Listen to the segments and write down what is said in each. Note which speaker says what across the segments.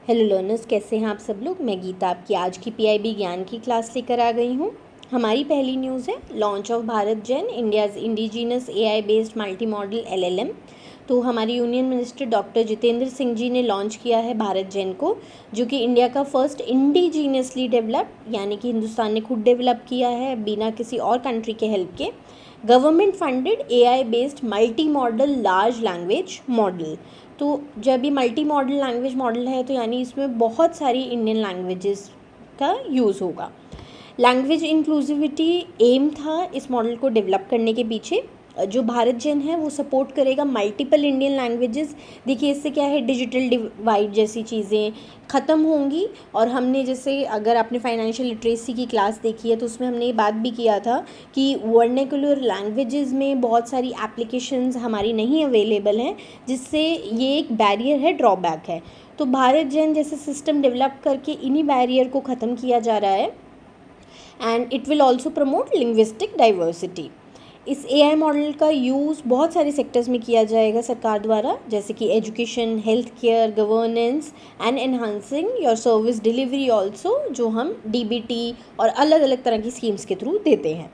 Speaker 1: Hello learners, कैसे हैं आप सब लोग। मैं गीता आपकी आज की पीआईबी ज्ञान की क्लास लेकर आ गई हूँ। हमारी पहली न्यूज़ है launch of BharatGen, India's indigenous AI based multimodal LLM. तो हमारे union minister doctor Jitendra Singh ji ने लॉन्च किया है भारत जेन को, जो कि इंडिया का फर्स्ट इंडिजीनियसली डेवलप्ड, यानी कि हिंदुस्तान ने खुद डेवलप किया है बिना किसी और कंट्री के हेल्प के, government funded AI based multi modal large language model. तो जब ये मल्टी मॉडल लैंग्वेज मॉडल है तो यानी इसमें बहुत सारी इंडियन लैंग्वेजेस का यूज़ होगा। लैंग्वेज इंक्लूसिविटी एम था इस मॉडल को डेवलप करने के पीछे। जो भारत जेन है वो सपोर्ट करेगा मल्टीपल इंडियन लैंग्वेजेस। देखिए इससे क्या है, डिजिटल डिवाइड जैसी चीज़ें ख़त्म होंगी। और हमने जैसे अगर आपने फाइनेंशियल लिटरेसी की क्लास देखी है तो उसमें हमने ये बात भी किया था कि वर्नाक्युलर लैंग्वेजेस में बहुत सारी एप्लीकेशंस हमारी नहीं अवेलेबल हैं, जिससे ये एक बैरियर है, ड्रॉबैक है। तो भारत जेन जैसे सिस्टम डेवलप करके इन्हीं बैरियर को ख़त्म किया जा रहा है। And it will also promote linguistic diversity. इस एआई मॉडल का यूज़ बहुत सारे सेक्टर्स में किया जाएगा सरकार द्वारा, जैसे कि education, health care, governance and enhancing your service delivery also, जो हम डीबीटी और अलग अलग तरह की स्कीम्स के थ्रू देते हैं।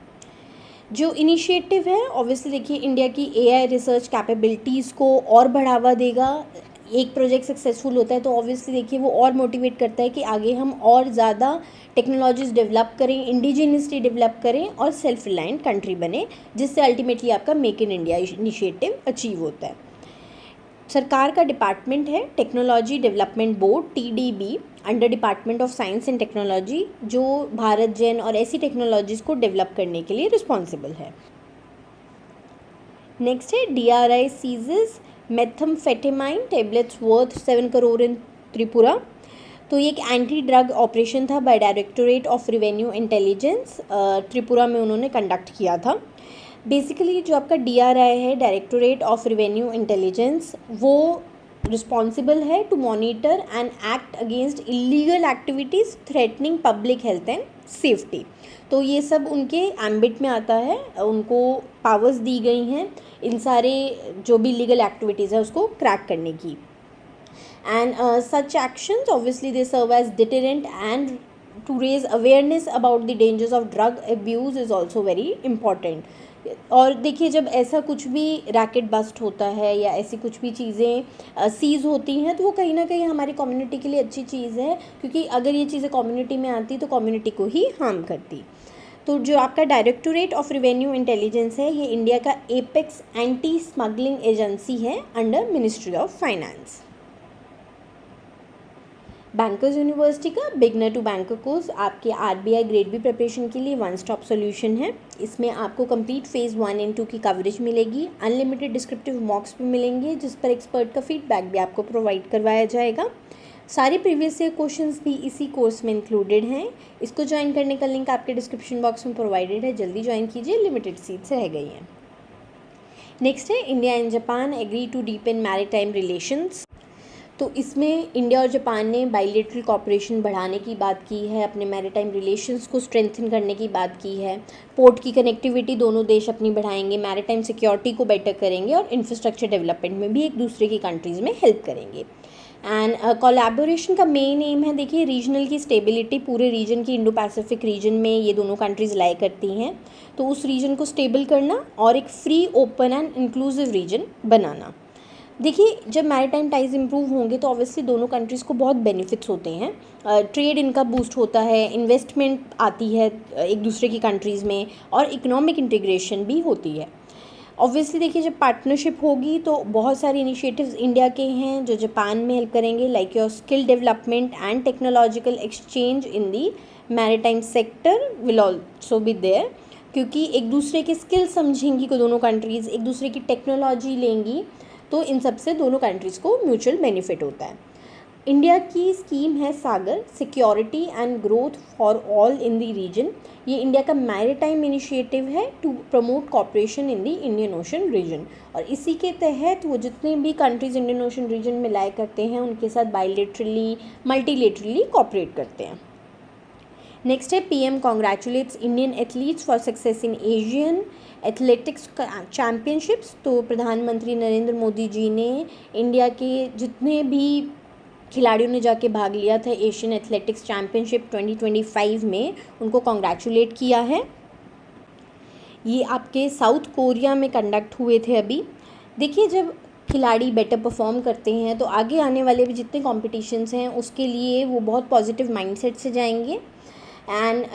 Speaker 1: जो इनिशिएटिव है ऑब्वियसली देखिए इंडिया की एआई रिसर्च कैपेबिलिटीज़ को और बढ़ावा देगा। एक प्रोजेक्ट सक्सेसफुल होता है तो ऑब्वियसली देखिए वो और मोटिवेट करता है कि आगे हम और ज़्यादा टेक्नोलॉजीज़ डेवलप करें, इंडिजिनियसली डेवलप करें और सेल्फ रिलायंट कंट्री बने, जिससे अल्टीमेटली आपका make in India initiative achieve होता है। सरकार का डिपार्टमेंट है technology development board, TDB, under department of science and technology, जो भारत जेन और ऐसी टेक्नोलॉजीज़ को डेवलप करने के लिए रिस्पॉन्सिबल है। नेक्स्ट है DRI seizes methamphetamine tablets worth 7 crore in Tripura. तो ये एक एंटी ड्रग ऑपरेशन था by directorate of revenue intelligence, Tripura में उन्होंने कंडक्ट किया था। बेसिकली जो आपका DRI है, डायरेक्टोरेट ऑफ रेवेन्यू इंटेलिजेंस, वो रिस्पॉन्सिबल है to monitor and act against illegal activities threatening public health and safety. तो ये सब उनके एम्बिट में आता है, उनको पावर्स दी गई हैं इन सारे जो भी लीगल एक्टिविटीज़ है उसको क्रैक करने की। And such actions obviously they serve as deterrent and to raise awareness about the dangers of drug abuse is also very important। और देखिए जब ऐसा कुछ भी रैकेट बस्ट होता है या ऐसी कुछ भी चीज़ें सीज़ होती हैं तो वो कहीं ना कहीं हमारी कम्युनिटी के लिए अच्छी चीज़ है, क्योंकि अगर ये चीज़ें कम्युनिटी में आती तो कम्युनिटी को ही हार्म करती। तो जो आपका डायरेक्टोरेट ऑफ रेवेन्यू इंटेलिजेंस है, ये इंडिया का एपेक्स एंटी स्मगलिंग एजेंसी है under ministry of finance. Bankers university का बिगनर टू बैंकर कोर्स आपके RBI ग्रेड बी प्रिपरेशन के लिए वन स्टॉप सॉल्यूशन है। इसमें आपको कंप्लीट फेज़ 1 एंड 2 की कवरेज मिलेगी, अनलिमिटेड डिस्क्रिप्टिव मॉक्स भी मिलेंगे, जिस पर एक्सपर्ट का फीडबैक भी आपको प्रोवाइड करवाया जाएगा। सारे प्रीवियस ईयर क्वेश्चंस भी इसी कोर्स में इंक्लूडेड हैं। इसको ज्वाइन करने का लिंक आपके डिस्क्रिप्शन बॉक्स में प्रोवाइडेड है, जल्दी ज्वाइन कीजिए, लिमिटेड सीट्स रह गई हैं। नेक्स्ट है India and Japan agree to deepen maritime relations. तो इसमें इंडिया और जापान ने बायलैटरल कॉपरेशन बढ़ाने की बात की है, अपने मैरीटाइम रिलेशंस को स्ट्रेंथन करने की बात की है, पोर्ट की कनेक्टिविटी दोनों देश अपनी बढ़ाएंगे, मैरीटाइम सिक्योरिटी को बेटर करेंगे और इंफ्रास्ट्रक्चर डेवलपमेंट में भी एक दूसरे की कंट्रीज़ में हेल्प करेंगे। एंड कोलैबोरेशन का मेन एम है देखिए रीजनल की स्टेबिलिटी, पूरे रीजन की, इंडो पैसिफिक रीजन में ये दोनों कंट्रीज़ लाई करती हैं, तो उस रीजन को स्टेबल करना और एक free, open and inclusive region बनाना। देखिए जब मैरीटाइम टाइज इंप्रूव होंगे तो ऑब्वियसली दोनों कंट्रीज़ को बहुत बेनिफिट्स होते हैं, ट्रेड इनका बूस्ट होता है, इन्वेस्टमेंट आती है एक दूसरे की कंट्रीज़ में और इकोनॉमिक इंटीग्रेशन भी होती है। ऑब्वियसली देखिए जब पार्टनरशिप होगी तो बहुत सारे इनिशिएटिव्स इंडिया के हैं जो जापान में हेल्प करेंगे, like your skill development and technological exchange in the maritime sector will also be there, क्योंकि एक दूसरे के स्किल समझेंगी को दोनों कंट्रीज़, एक दूसरे की टेक्नोलॉजी लेंगी, तो इन सब से दोनों कंट्रीज़ को म्यूचुअल बेनिफिट होता है। इंडिया की स्कीम है Sagar, security and growth for all in the region. ये इंडिया का मैरीटाइम इनिशिएटिव है to promote cooperation in the Indian ocean region, और इसी के तहत वो जितने भी कंट्रीज़ इंडियन ओशन रीजन में लाए करते हैं उनके साथ बायलैटरली, मल्टीलेटरली कॉपरेट करते हैं। नेक्स्ट है PM congratulates Indian athletes for success in Asian athletics championships. तो प्रधानमंत्री नरेंद्र मोदी जी ने इंडिया के जितने भी खिलाड़ियों ने जाके भाग लिया था एशियन एथलेटिक्स चैम्पियनशिप 2025 में, उनको कॉन्ग्रेचुलेट किया है। ये आपके साउथ कोरिया में कंडक्ट हुए थे अभी। देखिए, जब खिलाड़ी बेटर परफॉर्म करते हैं तो आगे आने वाले भी जितने कॉम्पिटिशन्स हैं उसके लिए वो बहुत पॉजिटिव माइंडसेट से जाएंगे। एंड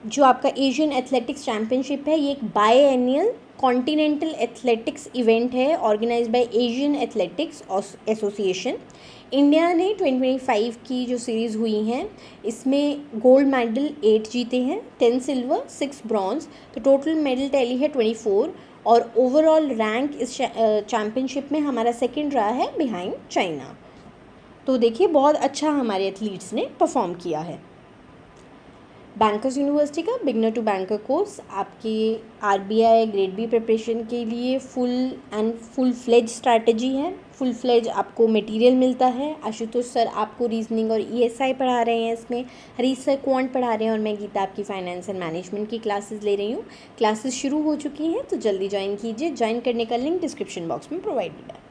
Speaker 1: जो आपका एशियन एथलेटिक्स चैम्पियनशिप है, ये एक biennial continental athletics event है organised by Asian athletics association. India ने 2025 की जो सीरीज़ हुई हैं इसमें गोल्ड मेडल 8 जीते हैं, 10 सिल्वर 6 ब्रॉन्ज, तो टोटल मेडल टैली है 24 और ओवरऑल रैंक इस चैम्पियनशिप में हमारा सेकंड रहा है बिहाइंड चाइना। तो देखिए, बहुत अच्छा हमारे एथलीट्स ने परफॉर्म किया है। बैंकर्स यूनिवर्सिटी का बिगनर टू बैंकर कोर्स आपके आरबीआई ग्रेड बी प्रिपरेशन के लिए फुल फ्लेज स्ट्रैटेजी है। फुल फ्लेज आपको मटेरियल मिलता है। आशुतोष सर आपको रीजनिंग और ईएसआई पढ़ा रहे हैं, इसमें हरीश सर क्वांट पढ़ा रहे हैं और मैं गीता आपकी फाइनेंस एंड मैनेजमेंट की क्लासेस ले रही हूँ। क्लासेस शुरू हो चुकी हैं, तो जल्दी ज्वाइन कीजिए। ज्वाइन करने का लिंक डिस्क्रिप्शन बॉक्स में प्रोवाइडेड है।